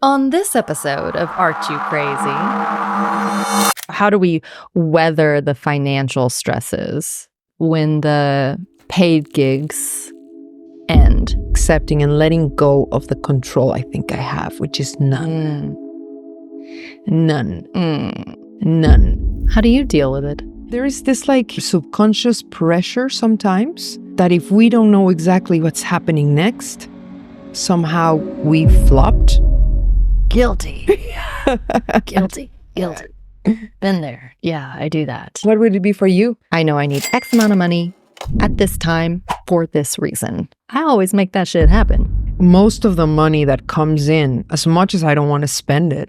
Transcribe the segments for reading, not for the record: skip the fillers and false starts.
On this episode of Aren't You Crazy? How do we weather the financial stresses when the paid gigs end? Accepting and letting go of the control I think I have, which is none. None. None. How do you deal with it? There is this subconscious pressure sometimes that if we don't know exactly what's happening next, somehow we flopped. Guilty. Guilty. Been there. Yeah, I do that. What would it be for you? I know I need X amount of money at this time for this reason. I always make that shit happen. Most of the money that comes in, as much as I don't want to spend it,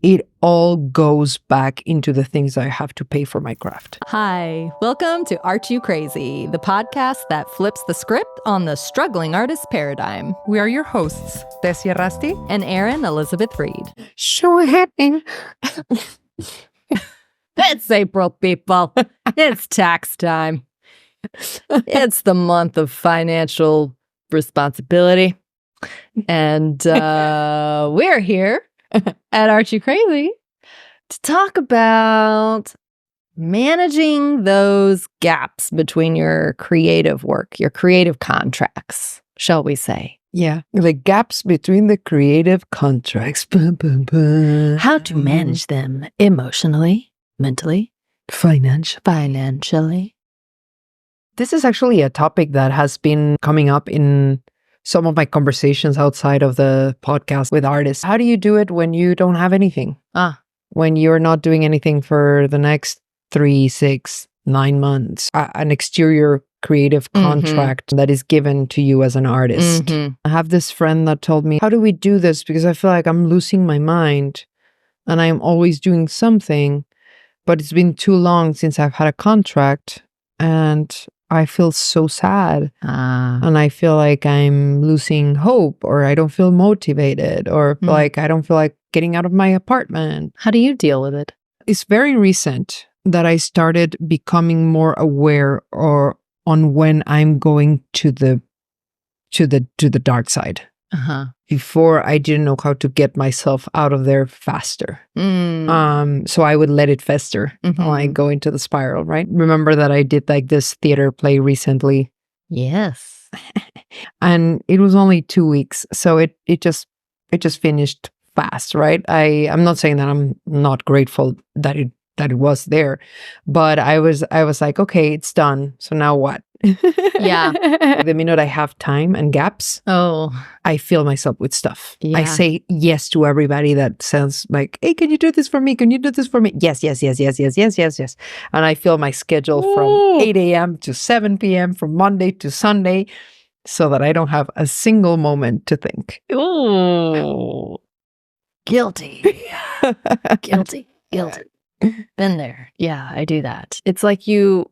it all goes back into the things I have to pay for my craft. Hi, welcome to Aren't You Crazy, the podcast that flips the script on the struggling artist paradigm. We are your hosts, Tessie and Erin Elizabeth Reed. Sure happening. It's April, people. It's tax time. It's the month of financial responsibility. And we're here at Aren't You Crazy to talk about managing those gaps between your creative work, your creative contracts, shall we say. Yeah, the gaps between the creative contracts. How to manage them emotionally, mentally, financially. This is actually a topic that has been coming up in some of my conversations outside of the podcast with artists. How do you do it when you don't have anything? When you're not doing anything for the next 3, 6, 9 months? An exterior creative contract that is given to you as an artist. I have this friend that told me, how do we do this? Because I feel like I'm losing my mind and I'm always doing something, but it's been too long since I've had a contract and I feel so sad and I feel like I'm losing hope, or I don't feel motivated, or like I don't feel like getting out of my apartment. How do you deal with it? It's very recent that I started becoming more aware on when I'm going to the dark side. Before, I didn't know how to get myself out of there faster. So I would let it fester while I go into the spiral, right? Remember that I did this theater play recently. Yes. And it was only 2 weeks. So it just finished fast, right? I'm not saying that I'm not grateful that it was there, but I was like, okay, it's done. So now what? Yeah. The minute I have time and gaps, I fill myself with stuff. Yeah. I say yes to everybody that says like, hey, can you do this for me? Can you do this for me? Yes. And I fill my schedule from 8 a.m. to 7 p.m. from Monday to Sunday so that I don't have a single moment to think. Ooh. Guilty. Been there. Yeah, I do that. It's like you're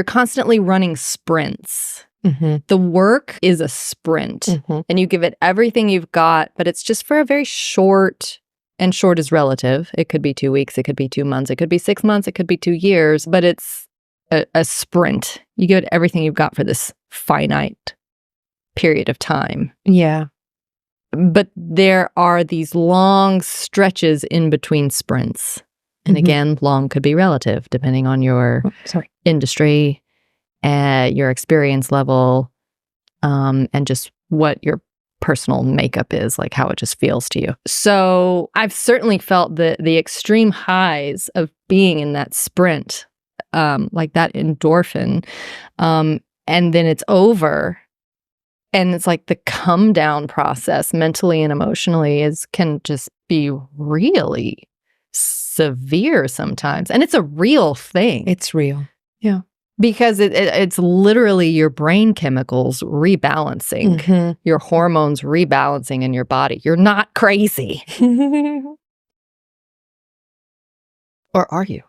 constantly running sprints. The work is a sprint and you give it everything you've got, but it's just for a very short, and short is relative. It could be 2 weeks, it could be 2 months, it could be 6 months, it could be 2 years, but it's a sprint. You give it everything you've got for this finite period of time. Yeah. But there are these long stretches in between sprints. And again, long could be relative depending on your industry, your experience level, and just what your personal makeup is, like how it just feels to you. So I've certainly felt the extreme highs of being in that sprint, like that endorphin, and then it's over. And it's like the come down process mentally and emotionally can just be really severe sometimes. And it's a real thing. It's real. Yeah. Because it's literally your brain chemicals rebalancing, your hormones rebalancing in your body. You're not crazy. Or are you?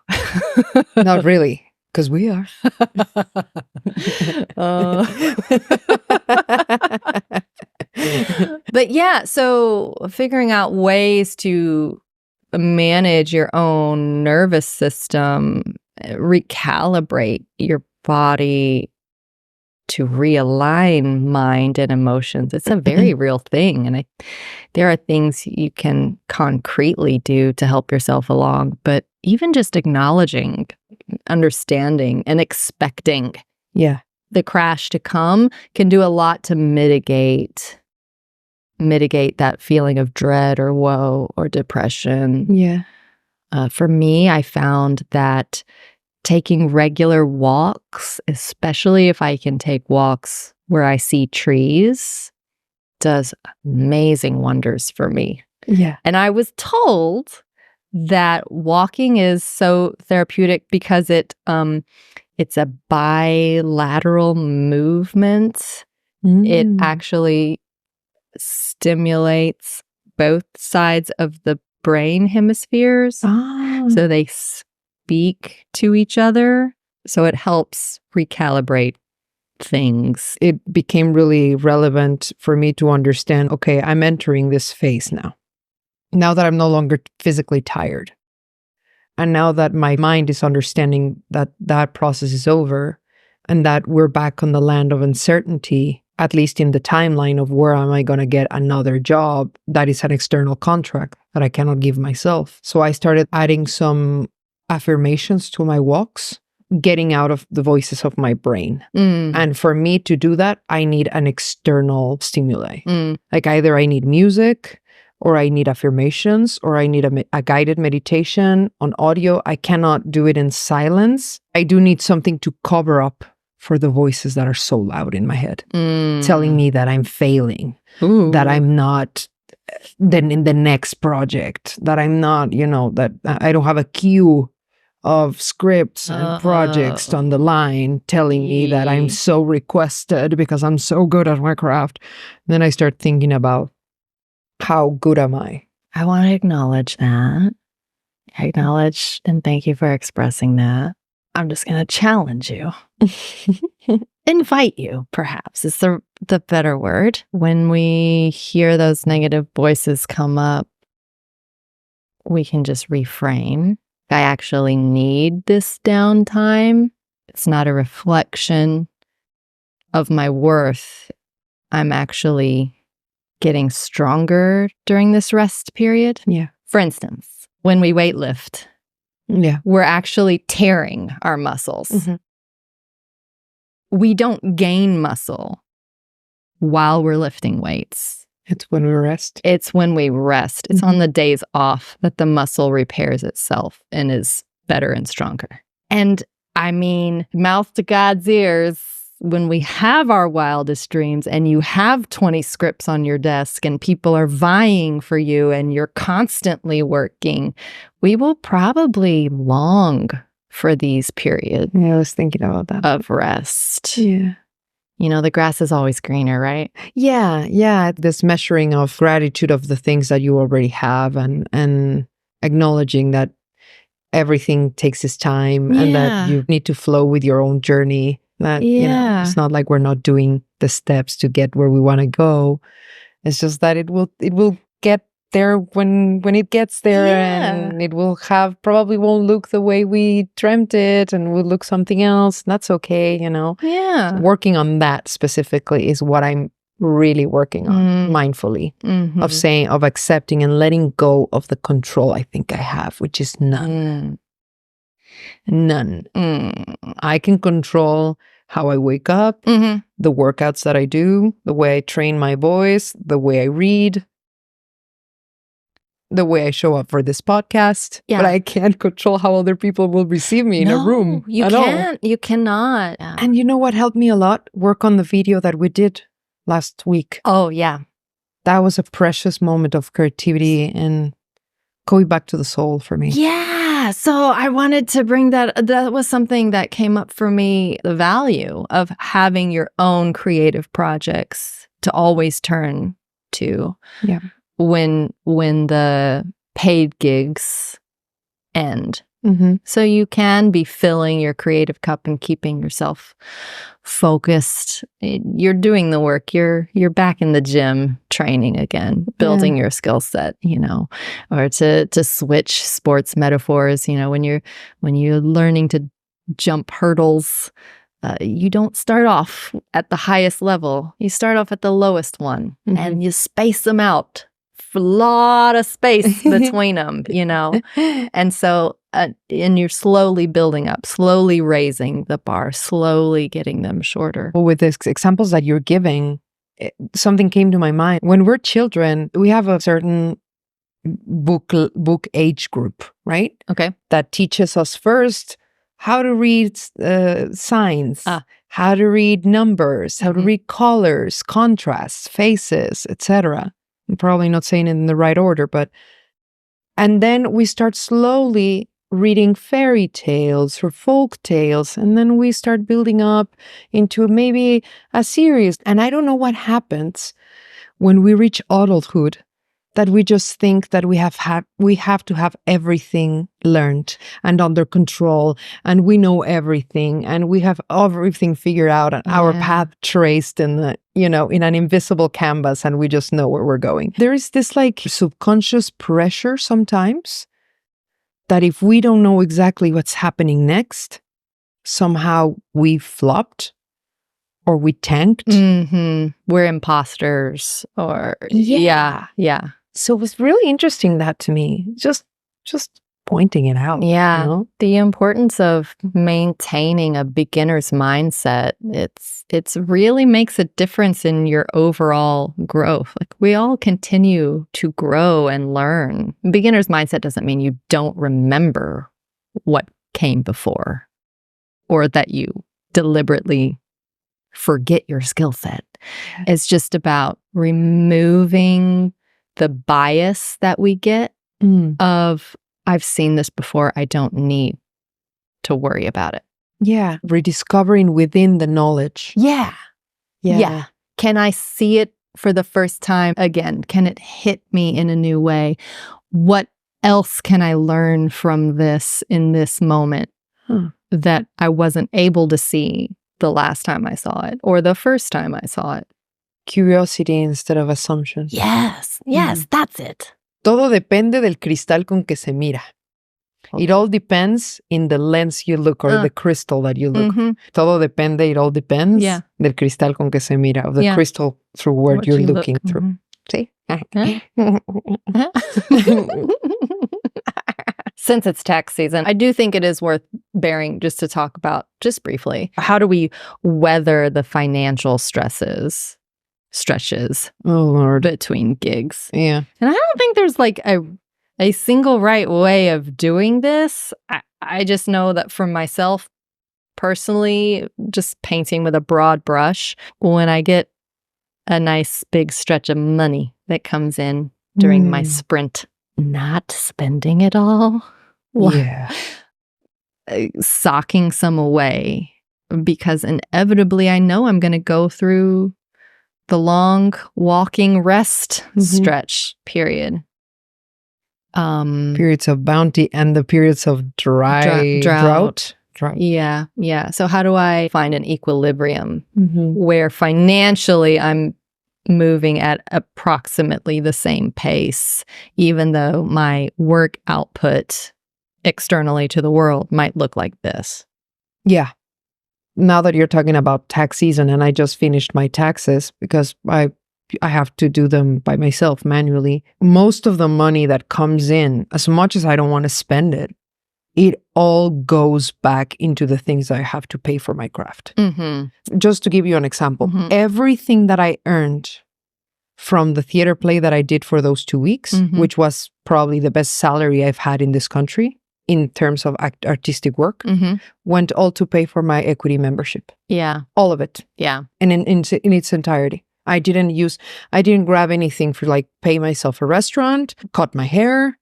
Not really, because we are. But yeah, so figuring out ways to manage your own nervous system, recalibrate your body to realign mind and emotions. It's a very real thing. And there are things you can concretely do to help yourself along. But even just acknowledging, understanding, and expecting the crash to come can do a lot to mitigate that feeling of dread or woe or depression. Yeah. For me, I found that taking regular walks, especially if I can take walks where I see trees, does amazing wonders for me. Yeah. And I was told that walking is so therapeutic because it's a bilateral movement. It actually stimulates both sides of the brain hemispheres. So they speak to each other. So it helps recalibrate things. It became really relevant for me to understand, okay, I'm entering this phase now. Now that I'm no longer physically tired. And now that my mind is understanding that that process is over and that we're back on the land of uncertainty, at least in the timeline of where am I going to get another job that is an external contract that I cannot give myself. So I started adding some affirmations to my walks, getting out of the voices of my brain. And for me to do that, I need an external stimuli. Like either I need music or I need affirmations or I need a guided meditation on audio. I cannot do it in silence. I do need something to cover up for the voices that are so loud in my head, telling me that I'm failing, that I'm not then in the next project, that I'm not, that I don't have a queue of scripts and projects on the line telling me that I'm so requested because I'm so good at my craft. Then I start thinking about how good am I? I want to acknowledge that. Acknowledge and thank you for expressing that. I'm just going to challenge you. Invite you, perhaps, is the better word. When we hear those negative voices come up, we can just reframe. I actually need this downtime. It's not a reflection of my worth. I'm actually getting stronger during this rest period. Yeah. For instance, when we weightlift, we're actually tearing our muscles. We don't gain muscle while we're lifting weights. It's when we rest. It's when we rest. It's on the days off that the muscle repairs itself and is better and stronger. And I mean, mouth to God's ears, when we have our wildest dreams and you have 20 scripts on your desk and people are vying for you and you're constantly working, we will probably long for these periods. Yeah, I was thinking about that. Of rest. Yeah. The grass is always greener, right? Yeah. This measuring of gratitude of the things that you already have and acknowledging that everything takes its time and that you need to flow with your own journey. That, it's not like we're not doing the steps to get where we want to go. It's just that it will get there when it gets there, and it will probably won't look the way we dreamt it and will look something else. That's okay, Yeah. Working on that specifically is what I'm really working on mindfully, of accepting and letting go of the control I think I have, which is none. None. I can control how I wake up, the workouts that I do, the way I train my voice, the way I read, the way I show up for this podcast. Yeah. But I can't control how other people will receive me in a room. You can't. You cannot. And you know what helped me a lot? Work on the video that we did last week. Oh, yeah. That was a precious moment of creativity and going back to the soul for me. Yeah. So I wanted to bring that. That was something that came up for me, the value of having your own creative projects to always turn to. Yeah. When the paid gigs end. So you can be filling your creative cup and keeping yourself focused. You're doing the work. You're back in the gym training again, building your skill set, or to switch sports metaphors, when you're learning to jump hurdles, you don't start off at the highest level. You start off at the lowest one, and you space them out. A lot of space between them, And so, and you're slowly building up, slowly raising the bar, slowly getting them shorter. Well, with the examples that you're giving, something came to my mind. When we're children, we have a certain book age group, right? Okay. That teaches us first how to read signs, how to read numbers, how to read colors, contrasts, faces, etc. I'm probably not saying it in the right order, and then we start slowly reading fairy tales or folk tales, and then we start building up into maybe a series. And I don't know what happens when we reach adulthood, that we just think that we have to have everything learned and under control, and we know everything, and we have everything figured out, and our path traced in in an invisible canvas, and we just know where we're going. There is this like subconscious pressure sometimes that if we don't know exactly what's happening next, somehow we flopped or we tanked. We're imposters, or yeah. So it was really interesting, that to me, just pointing it out. Yeah. The importance of maintaining a beginner's mindset. It's really makes a difference in your overall growth. Like, we all continue to grow and learn. Beginner's mindset doesn't mean you don't remember what came before, or that you deliberately forget your skill set. It's just about removing the bias that we get of, I've seen this before, I don't need to worry about it. Yeah. Rediscovering within the knowledge. Yeah. Can I see it for the first time again? Can it hit me in a new way? What else can I learn from this in this moment that I wasn't able to see the last time I saw it, or the first time I saw it? Curiosity instead of assumption. Yes, that's it. Todo depende del cristal con que se mira. Okay. It all depends in the lens you look, or the crystal that you look. Todo depende, it all depends del cristal con que se mira, of the crystal through what you're looking through. See? Since it's tax season, I do think it is worth bearing just to talk about, just briefly, how do we weather the financial stretches between gigs? Yeah. And I don't think there's like a single right way of doing this. I just know that for myself personally, just painting with a broad brush, when I get a nice big stretch of money that comes in during my sprint, not spending it all. Socking some away, because inevitably I know I'm going to go through the long walking rest stretch period. Periods of bounty and the periods of drought. Yeah. So how do I find an equilibrium where financially I'm moving at approximately the same pace, even though my work output externally to the world might look like this? Yeah. Now that you're talking about tax season, and I just finished my taxes because I have to do them by myself manually. Most of the money that comes in, as much as I don't want to spend it, it all goes back into the things I have to pay for my craft. Just to give you an example, everything that I earned from the theater play that I did for those 2 weeks, which was probably the best salary I've had in this country in terms of artistic work, went all to pay for my equity membership. Yeah. All of it. Yeah. And in its entirety. I didn't grab anything for like pay myself a restaurant, cut my hair,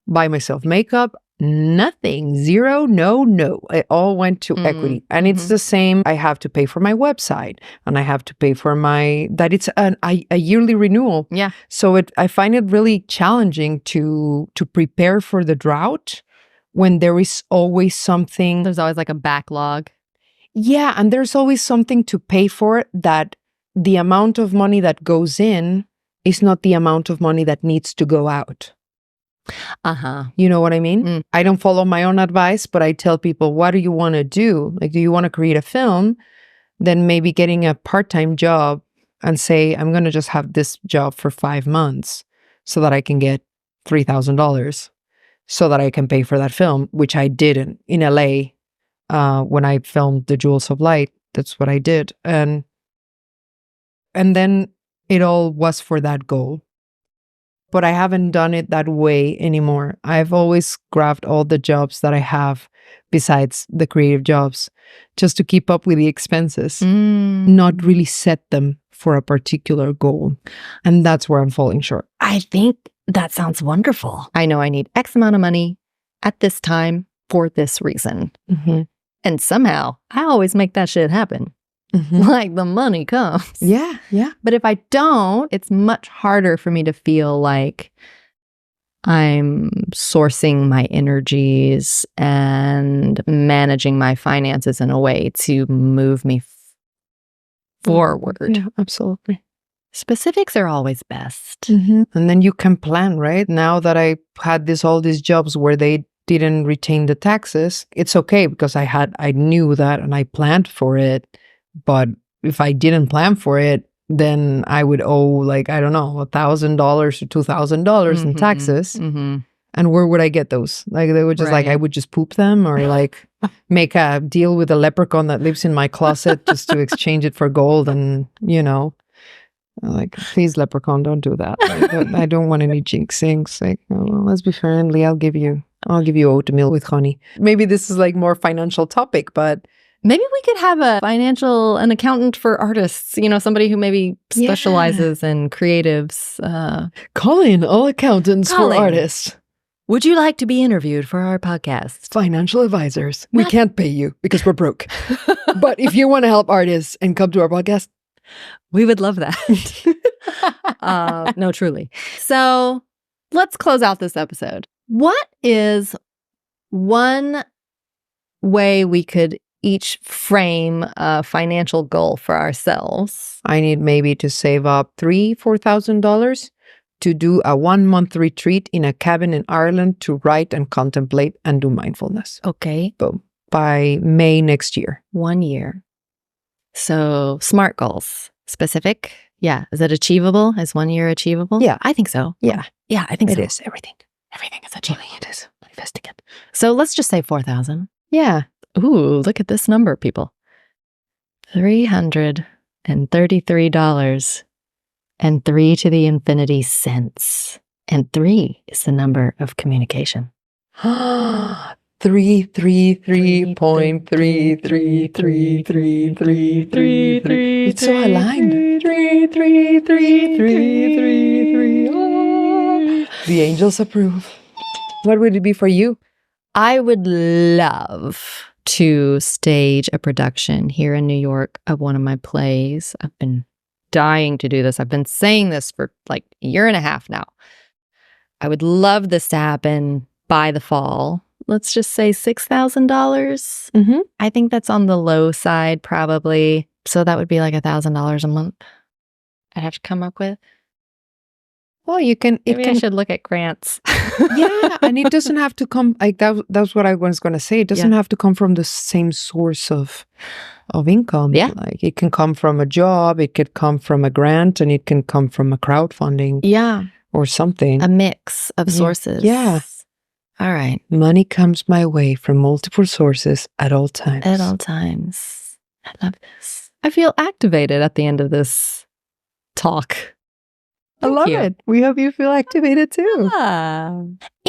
buy myself makeup, nothing, zero, no. It all went to equity. And it's the same. I have to pay for my website, and I have to pay for it's a yearly renewal. Yeah. So I find it really challenging to prepare for the drought when there is always something. There's always like a backlog. Yeah. And there's always something to pay for, that the amount of money that goes in is not the amount of money that needs to go out. You know what I mean? Mm. I don't follow my own advice, but I tell people, what do you want to do? Like, do you want to create a film? Then maybe getting a part-time job and say, I'm going to just have this job for 5 months so that I can get $3,000 so that I can pay for that film, which I did in LA when I filmed The Jewels of Light. That's what I did. And then it all was for that goal. But I haven't done it that way anymore. I've always grabbed all the jobs that I have besides the creative jobs just to keep up with the expenses, not really set them for a particular goal. And that's where I'm falling short. I think that sounds wonderful. I know I need X amount of money at this time for this reason. And somehow I always make that shit happen. Like the money comes. Yeah. But if I don't, it's much harder for me to feel like I'm sourcing my energies and managing my finances in a way to move me forward. Yeah, absolutely. Specifics are always best. And then you can plan, right? Now that I had all these jobs where they didn't retain the taxes, it's okay because I knew that and I planned for it. But if I didn't plan for it, then I would owe like, I don't know, $1,000 or $2,000 in taxes. And where would I get those? Like they would just like, I would just poop them or like make a deal with a leprechaun that lives in my closet just to exchange it for gold. And, you know, like, please, leprechaun, don't do that. Like, I don't want any jinxings. Like, oh, well, let's be friendly. I'll give you oatmeal with honey. Maybe this is like more financial topic, but maybe we could have an accountant for artists, you know, somebody who maybe specializes in creatives. Call in all accountants for artists. Would you like to be interviewed for our podcast? Financial advisors. We can't pay you because we're broke. But if you want to help artists and come to our podcast, we would love that. No, truly. So let's close out this episode. What is one way we could each frame a financial goal for ourselves? I need maybe to save up $4,000 to do a 1-month retreat in a cabin in Ireland to write and contemplate and do mindfulness. Okay. Boom. By May next year. 1 year. So SMART goals. Specific? Yeah. Is it achievable? Is 1 year achievable? Yeah. I think so. Yeah. Yeah, I think so. It is. Everything is achievable. It is. Manifesting it. So let's just say 4,000. Yeah. Ooh, look at this number, people. $333 and 3 to the infinity cents. And 3 is the number of communication. 333.3333333. It's so aligned. 3333333. The angels approve. What would it be for you? I would love to stage a production here in New York of one of my plays. I've been dying to do this. I've been saying this for like a year and a half now. I would love this to happen by the fall. Let's just say $6,000. I think that's on the low side, probably. So that would be like $1,000 a month I'd have to come up with. Well, you can. Maybe I should look at grants. Yeah, and it doesn't have to come like that. That's what I was going to say. It doesn't have to come from the same source of income. Yeah, like it can come from a job, it could come from a grant, and it can come from a crowdfunding. Yeah, or something. A mix of sources. Yeah. All right. Money comes my way from multiple sources at all times. At all times. I love this. I feel activated at the end of this talk. I love it. We hope you feel activated too. Yeah.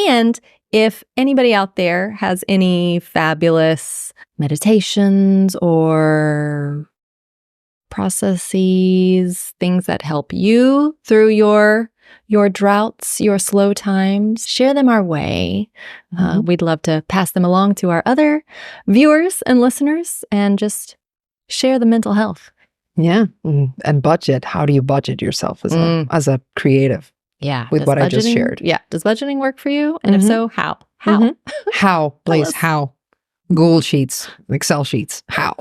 And if anybody out there has any fabulous meditations or processes, things that help you through your droughts, your slow times, share them our way. We'd love to pass them along to our other viewers and listeners and just share the mental health. Yeah. And budget. How do you budget yourself as a creative? Yeah. With what I just shared. Yeah. Does budgeting work for you? And if so, how? How? How? Please, how? Google Sheets, Excel sheets. How?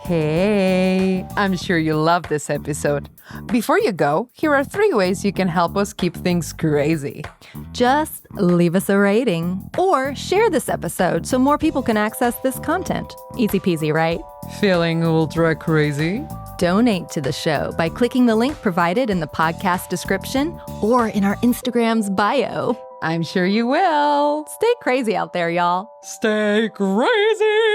Hey, I'm sure you love this episode. Before you go, here are 3 ways you can help us keep things crazy. Just leave us a rating or share this episode so more people can access this content. Easy peasy, right? Feeling ultra crazy? Donate to the show by clicking the link provided in the podcast description or in our Instagram's bio. I'm sure you will. Stay crazy out there, y'all. Stay crazy!